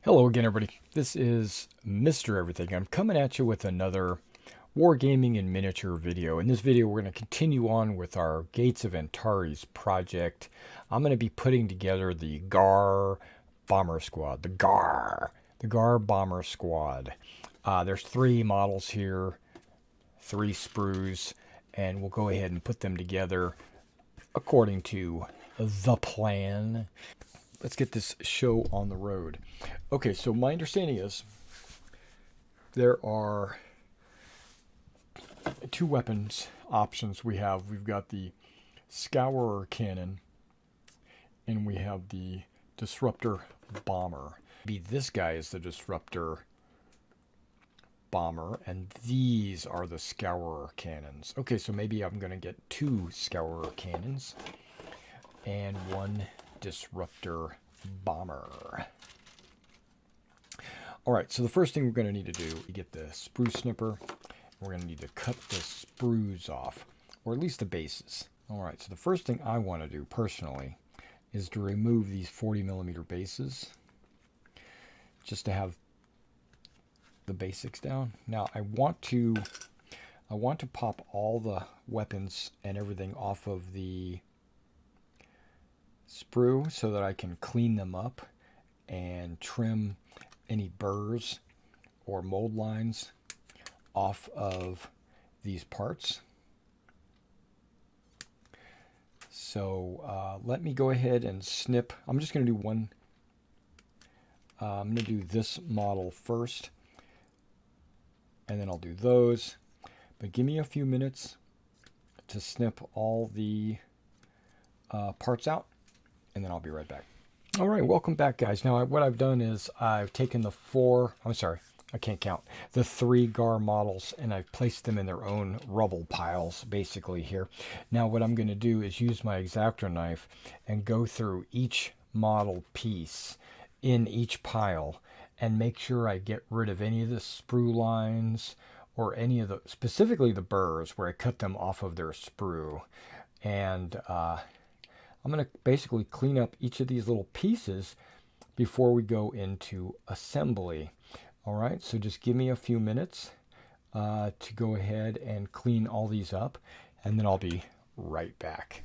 Hello again, everybody. This is Mr. Everything. I'm coming at you with another wargaming in miniature video. In this video, we're going to continue on with our Gates of Antares project. I'm going to be putting together the Ghar bomber squad. The Ghar bomber squad. There's 3 models here, 3 sprues, and we'll go ahead and put them together according to the plan. Let's get this show on the road. Okay, so my understanding is there are 2 weapons options we have. We've got the Scourer Cannon and we have the Disruptor Bomber. This guy is the Disruptor Bomber and these are the Scourer Cannons. Okay, so maybe I'm going to get 2 Scourer Cannons and 1 Disruptor Bomber. Alright, so the first thing we're going to need to do is get the sprue snipper. We're going to need to cut the sprues off, or at least the bases. Alright, so the first thing I want to do personally is to remove these 40mm bases, just to have the basics down. Now I want to pop all the weapons and everything off of the sprue so that I can clean them up and trim any burrs or mold lines off of these parts. So let me go ahead and snip. I'm just going to do one. I'm going to do this model first, and then I'll do those. But give me a few minutes to snip all the parts out, and then I'll be right back. All right, welcome back, guys. Now, what I've done is I've taken the 3 Ghar models, and I've placed them in their own rubble piles, basically, here. Now, what I'm going to do is use my X-Acto knife and go through each model piece in each pile and make sure I get rid of any of the sprue lines or any of the, specifically the burrs, where I cut them off of their sprue. And I'm going to basically clean up each of these little pieces before we go into assembly. All right, so just give me a few minutes to go ahead and clean all these up, and then I'll be right back.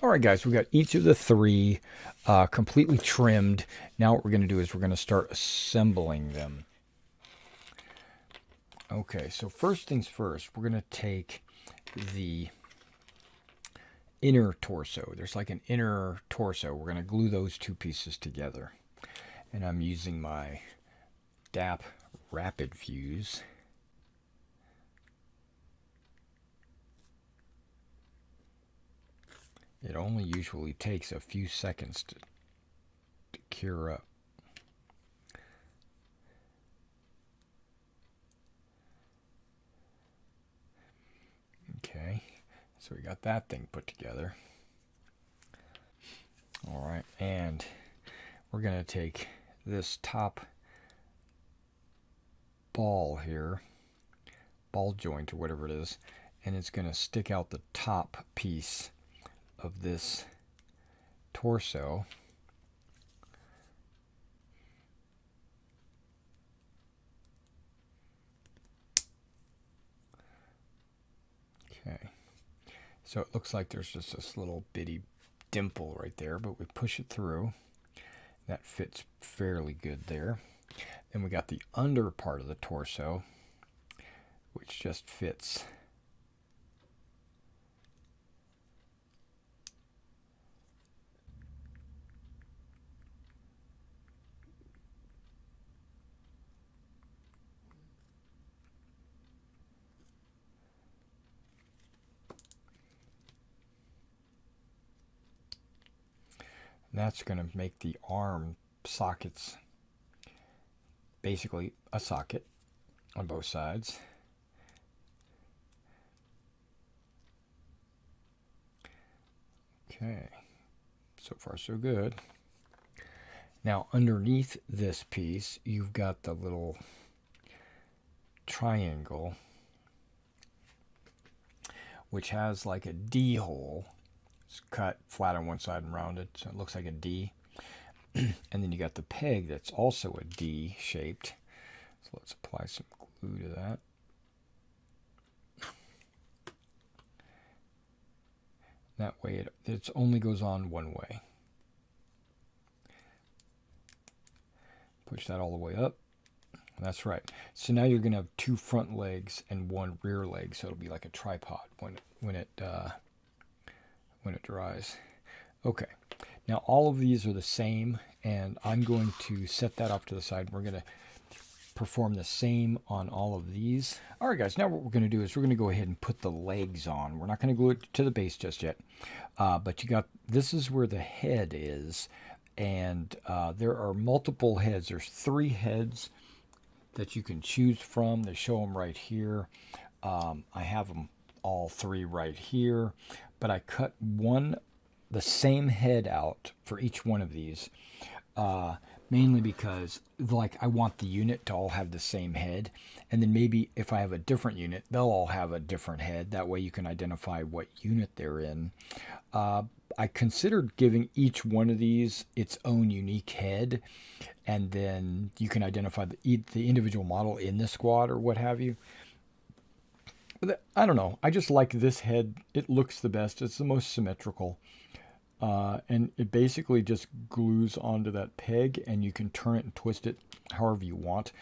All right, guys, we got each of the 3 completely trimmed. Now what we're going to do is we're going to start assembling them. Okay, so first things first, we're going to take the inner torso. There's like an inner torso. We're going to glue those 2 pieces together. And I'm using my DAP Rapid Fuse. It only usually takes a few seconds to cure up. Okay. So we got that thing put together. All right, and we're going to take this top ball here, ball joint or whatever it is, and it's going to stick out the top piece of this torso. Okay. So it looks like there's just this little bitty dimple right there, but we push it through. That fits fairly good there. Then we got the under part of the torso, which just fits. And that's going to make the arm sockets basically a socket on both sides. Okay, so far so good. Now underneath this piece, you've got the little triangle, which has like a D hole. It's cut flat on one side and rounded, so it looks like a D. And then you got the peg that's also a D shaped. So let's apply some glue to that. That way it only goes on one way. Push that all the way up. That's right. So now you're going to have 2 front legs and 1 rear leg. So it'll be like a tripod when it dries. Okay. Now all of these are the same, and I'm going to set that off to the side. We're going to perform the same on all of these. All right, guys. Now what we're going to do is we're going to go ahead and put the legs on. We're not going to glue it to the base just yet, but this is where the head is, and there are multiple heads. There's 3 heads that you can choose from. They show them right here. I have them all 3 right here, but I cut the same head out for each one of these, mainly because I want the unit to all have the same head, and then maybe if I have a different unit, they'll all have a different head. That way you can identify what unit they're in. I considered giving each one of these its own unique head, and then you can identify the individual model in the squad or what have you. But I don't know. I just like this head. It looks the best. It's the most symmetrical. And it basically just glues onto that peg, and you can turn it and twist it however you want.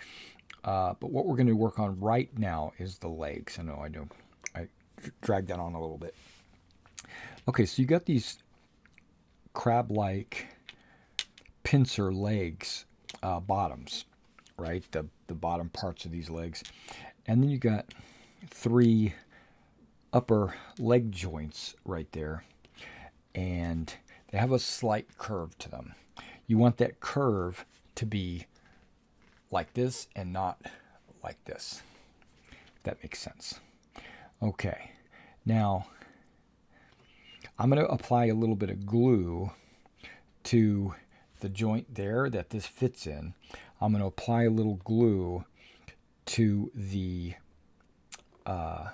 But what we're going to work on right now is the legs. I know I dragged that on a little bit. Okay, so you got these crab-like pincer legs, bottoms, right? The bottom parts of these legs. And then you got 3 upper leg joints right there. And they have a slight curve to them. You want that curve to be like this and not like this. If that makes sense. Okay. Now, I'm going to apply a little bit of glue to the joint there that this fits in. I'm going to apply a little glue to the... no,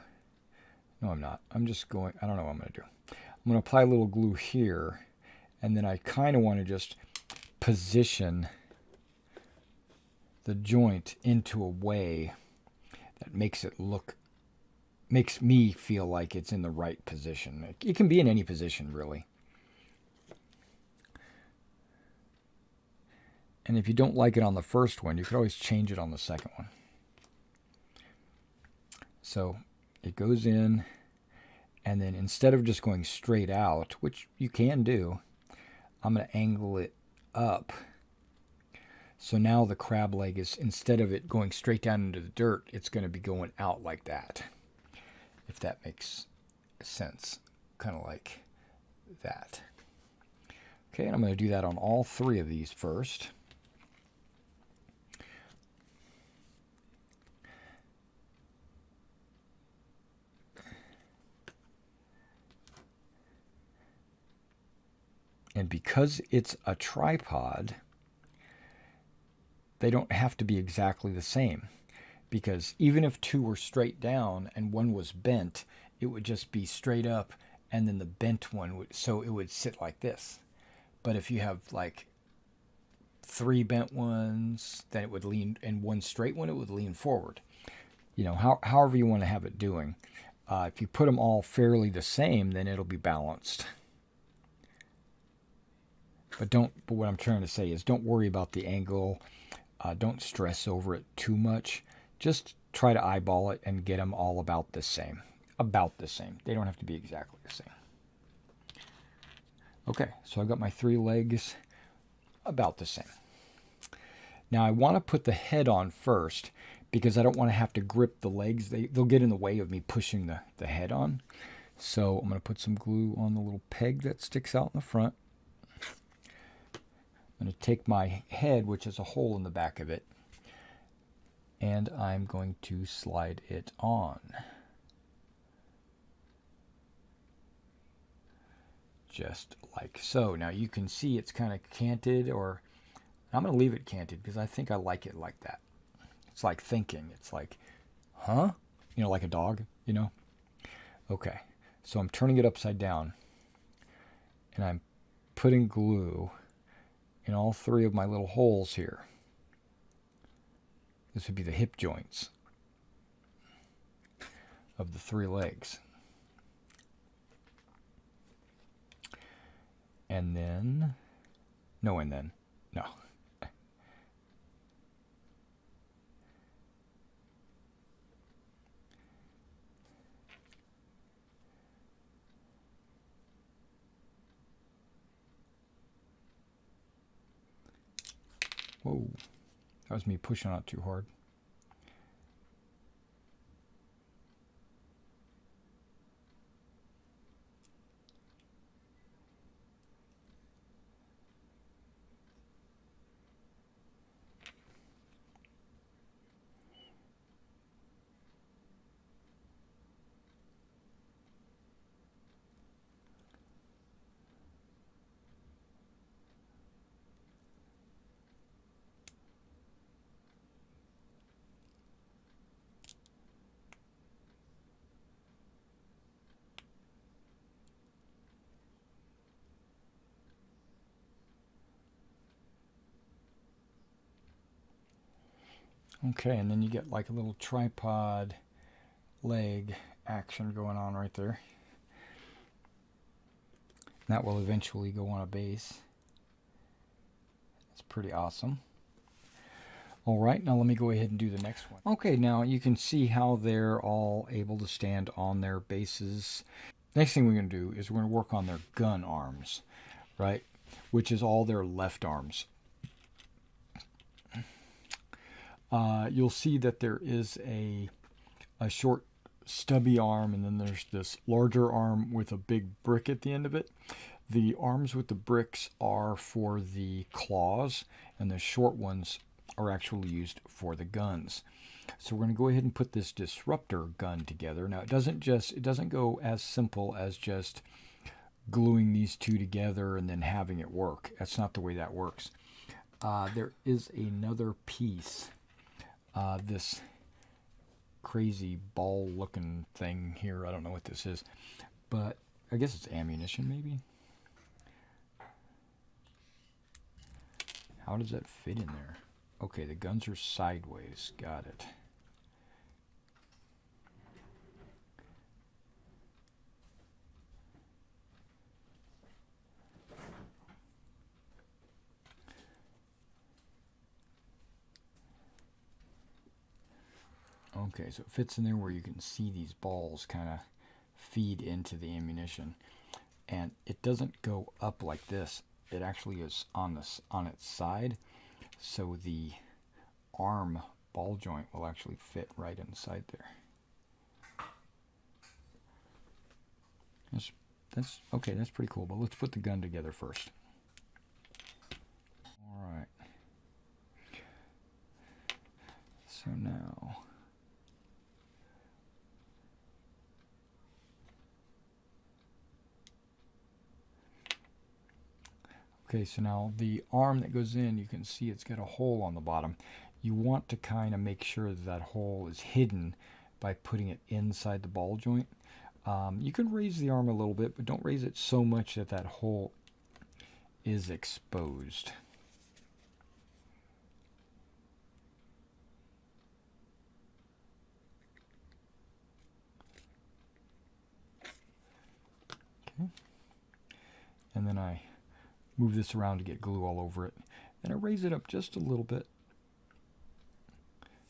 I'm not. I don't know what I'm going to do. I'm going to apply a little glue here, and then I kind of want to just position the joint into a way that makes me feel like it's in the right position. It can be in any position, really. And if you don't like it on the first one, you could always change it on the second one. So it goes in. And then instead of just going straight out, which you can do, I'm going to angle it up. So now the crab leg is, instead of it going straight down into the dirt, it's going to be going out like that. If that makes sense. Kind of like that. Okay, and I'm going to do that on all 3 of these first. And because it's a tripod, they don't have to be exactly the same. Because even if 2 were straight down and 1 was bent, it would just be straight up, and then the bent one would, so it would sit like this. But if you have like 3 bent ones, then it would lean, and 1 straight one, it would lean forward. You know, however you want to have it doing. If you put them all fairly the same, then it'll be balanced. But what I'm trying to say is don't worry about the angle. Don't stress over it too much. Just try to eyeball it and get them all about the same. About the same. They don't have to be exactly the same. Okay, so I've got my 3 legs about the same. Now I want to put the head on first because I don't want to have to grip the legs. They'll get in the way of me pushing the head on. So I'm going to put some glue on the little peg that sticks out in the front. I'm going to take my head, which has a hole in the back of it, and I'm going to slide it on. Just like so. Now you can see it's kind of canted, or I'm going to leave it canted because I think I like it like that. It's like thinking. It's like, huh? You know, like a dog, you know? Okay, so I'm turning it upside down, and I'm putting glue in all three of my little holes here. This would be the hip joints of the three legs. And then, no. Whoa, that was me pushing on it too hard. Okay, and then you get like a little tripod leg action going on right there. That will eventually go on a base. It's pretty awesome. All right, now let me go ahead and do the next one. Okay, now you can see how they're all able to stand on their bases. Next thing we're going to do is we're going to work on their gun arms, right? Which is all their left arms. You'll see that there is a short stubby arm, and then there's this larger arm with a big brick at the end of it. The arms with the bricks are for the claws, and the short ones are actually used for the guns. So we're going to go ahead and put this disruptor gun together. Now it doesn't go as simple as just gluing these two together and then having it work. That's not the way that works. There is another piece, this crazy ball looking thing here. I don't know what this is, but I guess it's ammunition maybe. How does that fit in there? Okay, the guns are sideways. Got it. Okay, so it fits in there where you can see these balls kind of feed into the ammunition. And it doesn't go up like this. It actually is on its side. So the arm ball joint will actually fit right inside there. That's okay, that's pretty cool, but let's put the gun together first. All right. So now okay, so now the arm that goes in, you can see it's got a hole on the bottom. You want to kind of make sure that that hole is hidden by putting it inside the ball joint. You can raise the arm a little bit, but don't raise it so much that that hole is exposed. Okay. And then I move this around to get glue all over it. And I raise it up just a little bit.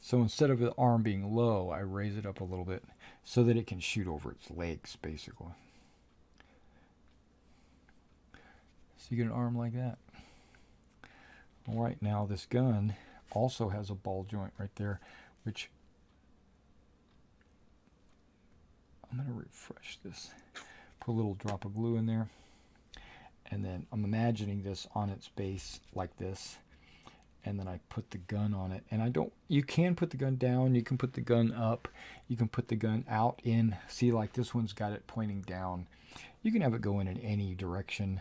So instead of the arm being low, I raise it up a little bit so that it can shoot over its legs, basically. So you get an arm like that. All right, now this gun also has a ball joint right there, which I'm going to refresh this. Put a little drop of glue in there. And then I'm imagining this on its base like this. And then I put the gun on it. And you can put the gun down, you can put the gun up, you can put the gun out in. See, like this one's got it pointing down. You can have it going in any direction.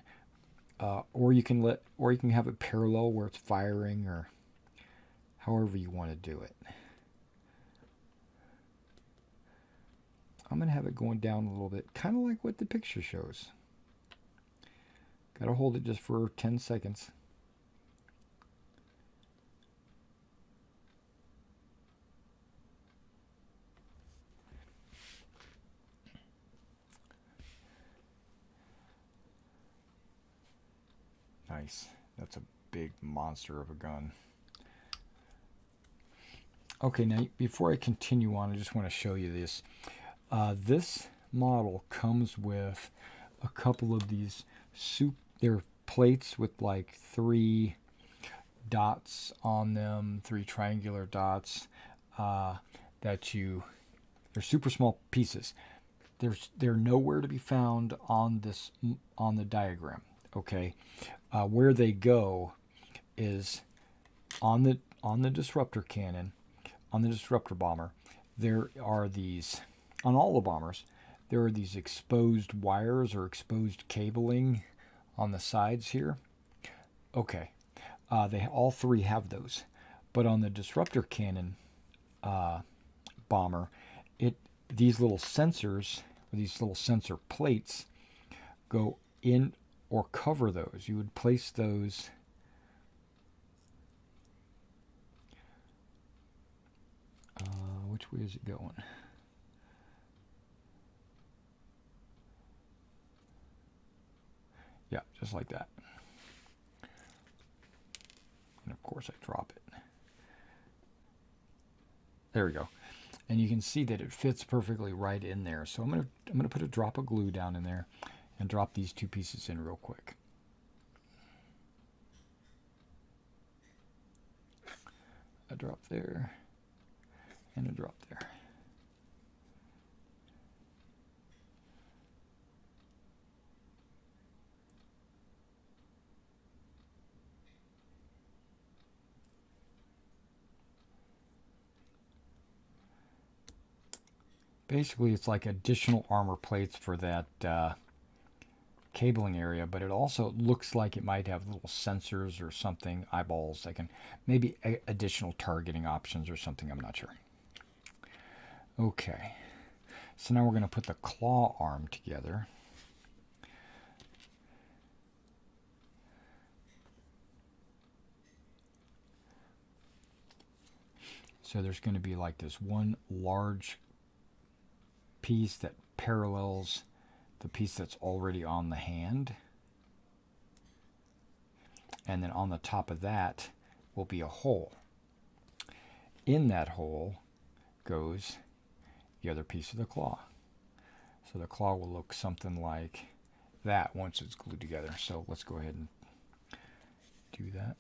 Or you can have it parallel where it's firing, or however you want to do it. I'm going to have it going down a little bit, kind of like what the picture shows. Got to hold it just for 10 seconds. Nice. That's a big monster of a gun. Okay, now before I continue on, I just want to show you this. This model comes with a couple of these they're plates with like 3 dots on them, 3 triangular dots they're super small pieces. They're nowhere to be found on the diagram. Okay, where they go is on the disruptor cannon, on the disruptor bomber. There are these on all the bombers. There are these exposed wires or exposed cabling on the sides here. Okay, they all 3 have those, but on the disruptor cannon bomber, these little sensors, or these little sensor plates, go in or cover those. You would place those which way is it going? Yeah, just like that. And of course I drop it. There we go. And you can see that it fits perfectly right in there. So I'm gonna put a drop of glue down in there and drop these 2 pieces in real quick. A drop there and a drop there. Basically, it's like additional armor plates for that cabling area, but it also looks like it might have little sensors or something, eyeballs that can maybe additional targeting options or something. I'm not sure. Okay, so now we're going to put the claw arm together. So there's going to be like this one large piece that parallels the piece that's already on the hand, and then on the top of that will be a hole. In that hole goes the other piece of the claw. So the claw will look something like that once it's glued together. So let's go ahead and do that.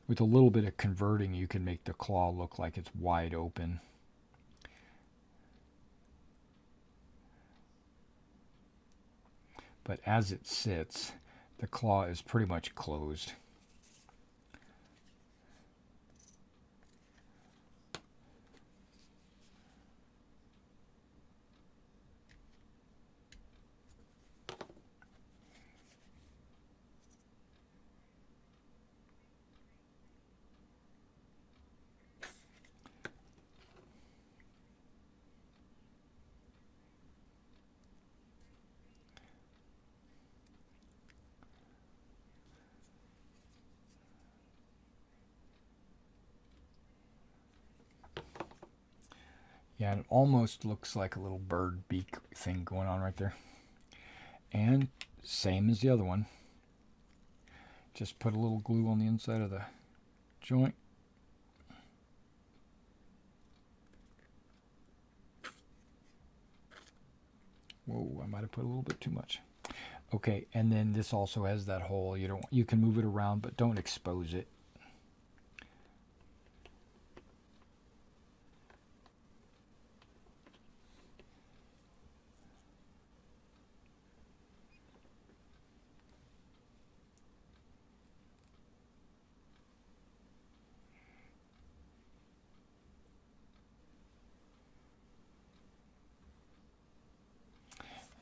With a little bit of converting, you can make the claw look like it's wide open. But as it sits, the claw is pretty much closed. Yeah, it almost looks like a little bird beak thing going on right there. And same as the other one. Just put a little glue on the inside of the joint. Whoa, I might have put a little bit too much. Okay, and then this also has that hole. You can move it around, but don't expose it.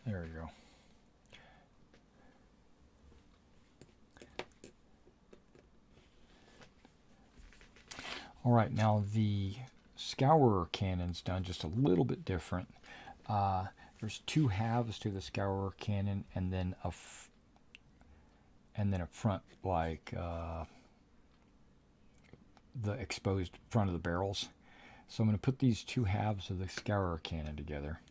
There we go. All right, now the Scourer Cannon's done just a little bit different. There's 2 halves to the Scourer Cannon, and then a front, like the exposed front of the barrels. So I'm going to put these two halves of the Scourer Cannon together.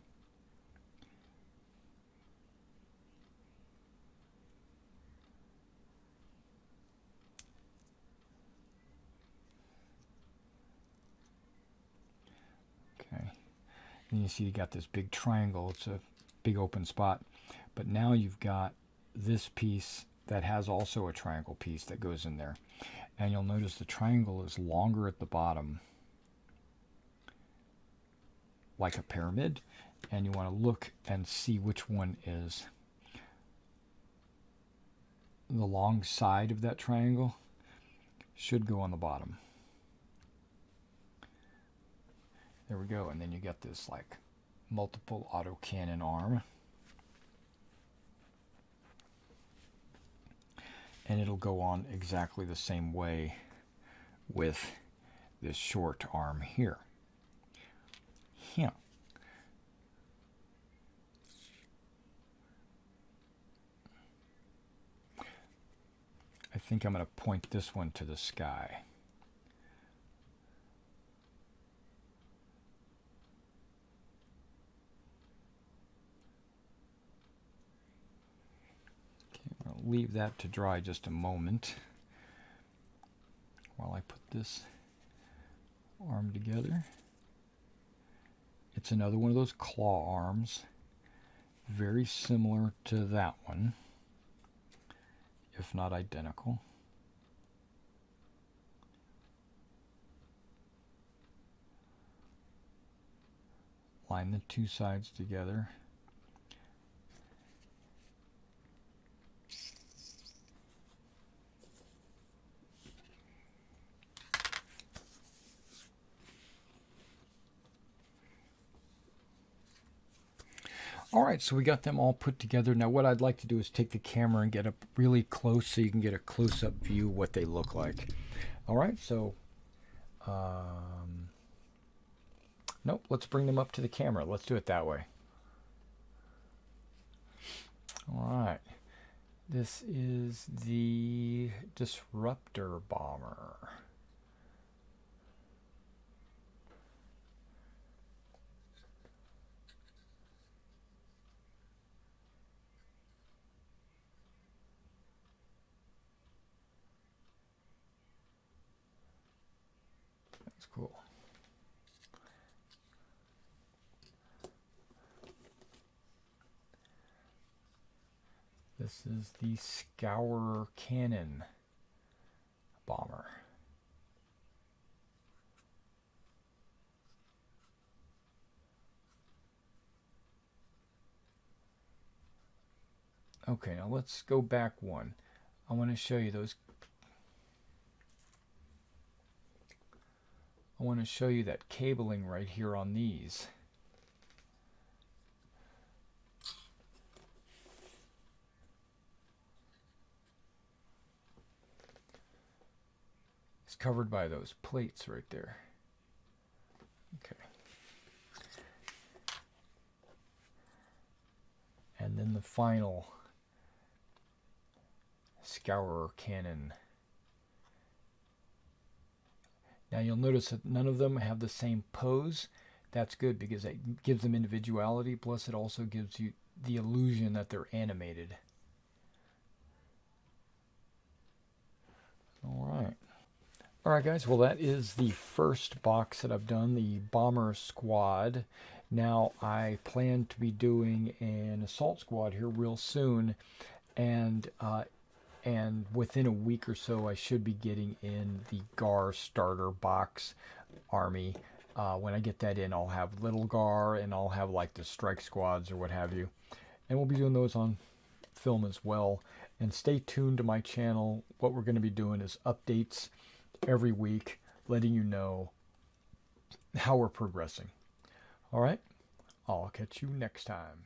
Okay. And you see you got this big triangle. It's a big open spot. But now you've got this piece that has also a triangle piece that goes in there. And you'll notice the triangle is longer at the bottom, like a pyramid. And you want to look and see which one is the long side of that triangle. Should go on the bottom. There we go. And then you get this like multiple autocannon arm. And it'll go on exactly the same way with this short arm here. Yeah. I think I'm going to point this one to the sky. I'll leave that to dry just a moment while I put this arm together. It's another one of those claw arms, very similar to that one, if not identical. Line the two sides together. All right, so we got them all put together. Now what I'd like to do is take the camera and get up really close so you can get a close-up view of what they look like. All right, so nope, let's bring them up to the camera. Let's do it that way. All right, this is the Disruptor bomber. That's cool. This is the Scourer Cannon bomber. Okay, now let's go back one. I want to show you those. I want to show you that cabling right here on these. It's covered by those plates right there. Okay. And then the final Scourer Cannon. Now you'll notice that none of them have the same pose. That's good because it gives them individuality, plus it also gives you the illusion that they're animated. All right. All right, guys. Well, that is the first box that I've done, the Bomber Squad. Now I plan to be doing an Assault Squad here real soon, and within a week or so I should be getting in the Ghar starter box army. When I get that in, I'll have little Ghar and I'll have like the strike squads or what have you, and we'll be doing those on film as well. And stay tuned to my channel. What we're going to be doing is updates every week, letting you know how we're progressing. All right, I'll catch you next time.